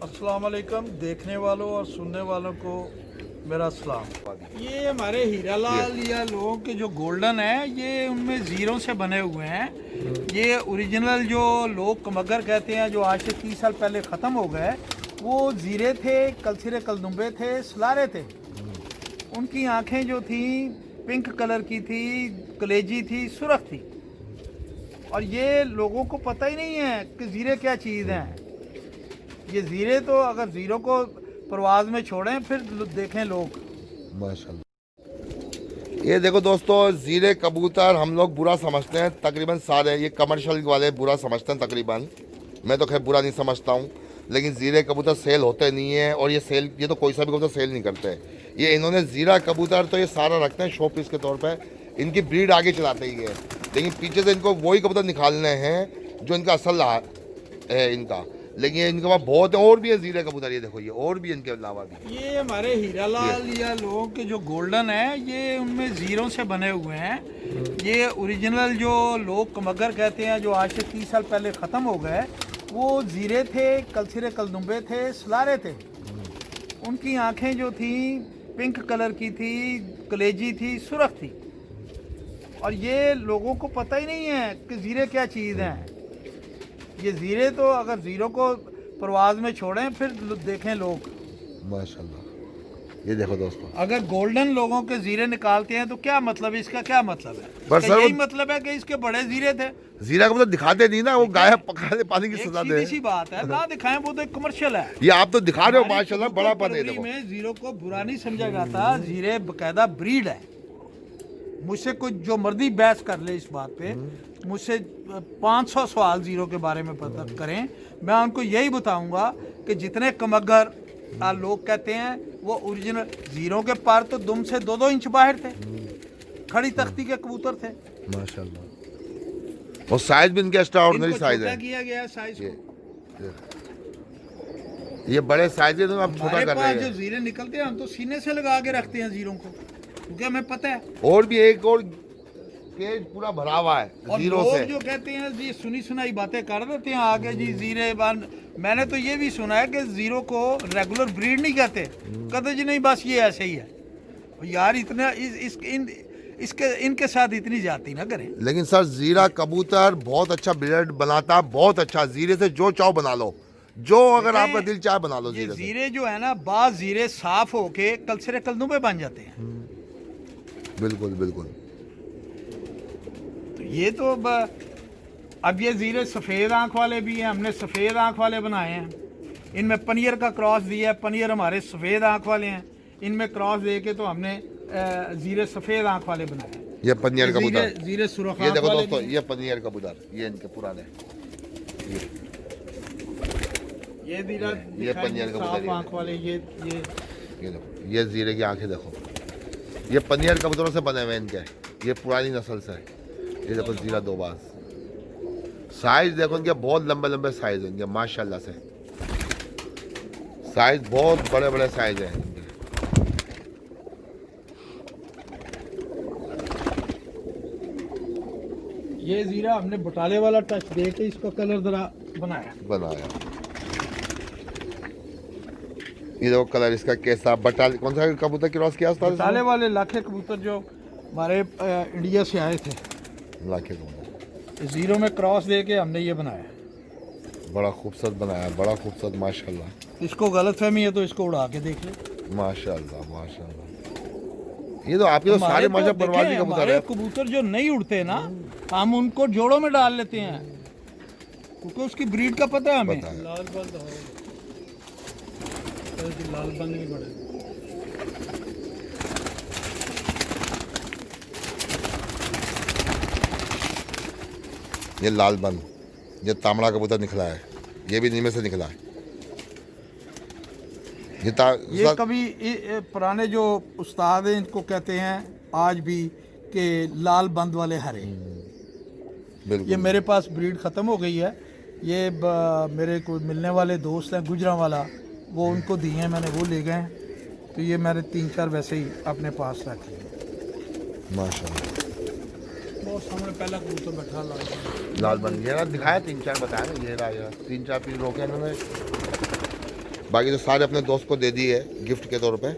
अस्सलाम वालेकुम देखने वालों और सुनने वालों को मेरा सलाम। ये हमारे हीरा लाल या लोगों के जो गोल्डन है ये उनमें ज़ीरो से बने हुए हैं। ये ओरिजिनल जो लोग कमगर कहते हैं जो आज से 30 साल पहले ख़त्म हो गए, वो ज़ीरे थे, कलसिरे कलदुम्बे थे, सलारे थे। उनकी आँखें जो थी पिंक कलर की थी, कलेजी थी, सुरख थी। और ये लोगों को पता ही नहीं है कि ज़ीरे क्या चीज़ हैं। ये ज़ीरे तो अगर ज़ीरो को परवाज़ में छोड़ें फिर देखें लोग। माशाल्लाह। ये देखो दोस्तों, ज़ीरे कबूतर हम लोग बुरा समझते हैं, तकरीबन सारे ये कमर्शियल वाले बुरा समझते हैं तकरीबन। मैं तो खैर बुरा नहीं समझता हूँ, लेकिन ज़ीरे कबूतर सेल होते नहीं है। और ये तो कोई सा भी कबूतर सेल नहीं करते। ये इन्होंने ज़ीरा कबूतर तो ये सारा रखते हैं शो पीस के तौर पर, इनकी ब्रीड आगे चलाते ही है, लेकिन पीछे से इनको वही कबूतर निकालने हैं जो इनका असल है इनका। लेकिन इनके पास बहुत और भी है ज़ीरे कबूतर, ये देखो ये और भी इनके अलावा भी। ये हमारे हीरा लाल या लोगों के जो गोल्डन है ये उनमें ज़ीरो से बने हुए हैं। ये ओरिजिनल जो लोग कमगर कहते हैं जो आज से 30 साल पहले ख़त्म हो गए, वो ज़ीरे थे, कलसिरे कलदुम्बे थे, सलारे थे। उनकी आँखें जो थी पिंक कलर की थी, कलेजी थी, सुरख थी। और ये लोगों को पता ही नहीं है कि ज़ीरे क्या चीज़ हैं। ये ज़ीरे तो अगर ज़ीरो को परवाज़ में छोड़ें फिर देखें लोग। माशाल्लाह। ये देखो दोस्तों, अगर गोल्डन लोगों के ज़ीरे निकालते हैं तो क्या मतलब है, इसका क्या मतलब है? बस इसका सर यही मतलब है कि इसके बड़े ज़ीरे थे। ज़ीरा कबूतर दिखाते नहीं ना, वो गायब पकाने पानी की एक सजा सीधी दे। सी बात है, ना दिखाएं, वो तो एक कमर्शियल है। ये आप तो दिखा रहे हो हमारी माशाल्लाह, कबूतर बड़ा पन है परवरी देखो। में ज़ीरो को बुरा नहीं समझा जाता। ज़ीरे बकायदा ब्रीड है। मुझसे कुछ जो मर्जी बहस कर ले इस बात पे, मुझसे 500 सवाल ज़ीरो के बारे में पता करें, मैं उनको यही बताऊंगा कि जितने कमगर लोग कहते हैं वो ओरिजिनल ज़ीरो के पर तो दुम से 2-2 इंच बाहर थे, खड़ी तख्ती के कबूतर थे। माशाल्लाह। और साइज भी इनके एक्स्ट्रा ऑर्डिनरी साइज है। किया गया साइज को। ये बड़े साइज है तो आप छोटा हमारे कर रहे पास जो हैं। ज़ीरे निकलते हैं हम तो सीने से लगा के रखते हैं ज़ीरों को, क्योंकि हमें पता है। और भी एक और केज पूरा भरा हुआ है और ज़ीरो लोग से। जो कहते हैं जी सुनी सुनाई बातें कर देते हैं आगे जी ज़ीरे बन। मैंने तो ये भी सुना है कि ज़ीरो को रेगुलर ब्रीड नहीं कहते, कहते जी नहीं बस ये ऐसे ही है। यार इतना इनके साथ इतनी जाती ना करें। लेकिन सर ज़ीरा कबूतर बहुत अच्छा ब्रीड बनाता है, बहुत अच्छा। ज़ीरे से जो चाहो बना लो, जो अगर आपका दिल चाहे बना लो। ये ज़ीरे से ज़ीरे जो है ना, बाज़ ज़ीरे साफ होके कलसिरे कलदुम्बे बन जाते हैं। बिल्कुल बिल्कुल। तो ये तो अब ये ज़ीरे सफ़ेद आँख वाले भी हैं, हमने सफ़ेद आँख वाले बनाए हैं। इनमें पनियर का क्रॉस दिया है, पनियर हमारे सफ़ेद आँख वाले हैं। इनमें क्रॉस दे के तो हमने ज़ीरे सफ़ेद आँख वाले बनाए हैं। ये पनियर कबूतर, ज़ीरे सुरख ये आँख देखो वाले दोस्तों, भी हैं। ये पनियर कबूतर, ये इनके पुराने ये ज़ीरा ये पनियर साफ कबूतर, आँख वाले ये देखो, ये ज़ीरे की आंखें देखो। ये पनियर कबूतरों से बने हुए इनके, ये पुरानी नस्ल से। ये देखो ज़ीरा दोबाज, साइज देखो इनके, बहुत लंबे लंबे साइज है इनके माशाल्लाह से। साइज बहुत बड़े बड़े साइज है इनके। ये ज़ीरा हमने बटाले वाला टच दे के इसको कलर जरा बनाया। ये देखो कलर इसका कैसा। बटाले कौन सा कबूतर क्रॉस किया था? बटाले वाले लाखे कबूतर जो हमारे इंडिया से आए थे, लाखे कबूतर ज़ीरो में क्रॉस दे के हमने ये बनाया। बड़ा खूबसूरत बनाया, बड़ा खूबसूरत माशाल्लाह। इसको गलत फहमी है तो इसको उड़ा के देख ले। माशाल्लाह माशाल्लाह। ये तो आपके तो सारे मजहब परवाज़ी कबूतर है। कबूतर जो नहीं उड़ते ना, हम उनको जोड़ों में डाल लेते हैं क्योंकि उसकी ब्रीड का पता है हमें। लाल बंद नहीं पड़े। ये लाल बन, ये तामड़ा कबूतर निकला है, ये भी नीमे से निकला है। ये कभी पुराने जो उस्ताद हैं इनको कहते हैं आज भी कि लाल बंद वाले हरे। ये मेरे पास ब्रीड ख़त्म हो गई है। ये मेरे को मिलने वाले दोस्त हैं गुजरा वाला, वो उनको दिए हैं, मैंने वो ले गए हैं। तो ये मैंने 3-4 वैसे ही अपने पास रखे हैं माशाल्लाह। बहुत सामने पहला कबूतर बैठा लाल बन, ये ना दिखाया 3-4 बताया ना, ये रहा 3-4 पीस रोके इन्होंने। बाकी तो सारे अपने दोस्त को दे दिए गिफ्ट के तौर पे।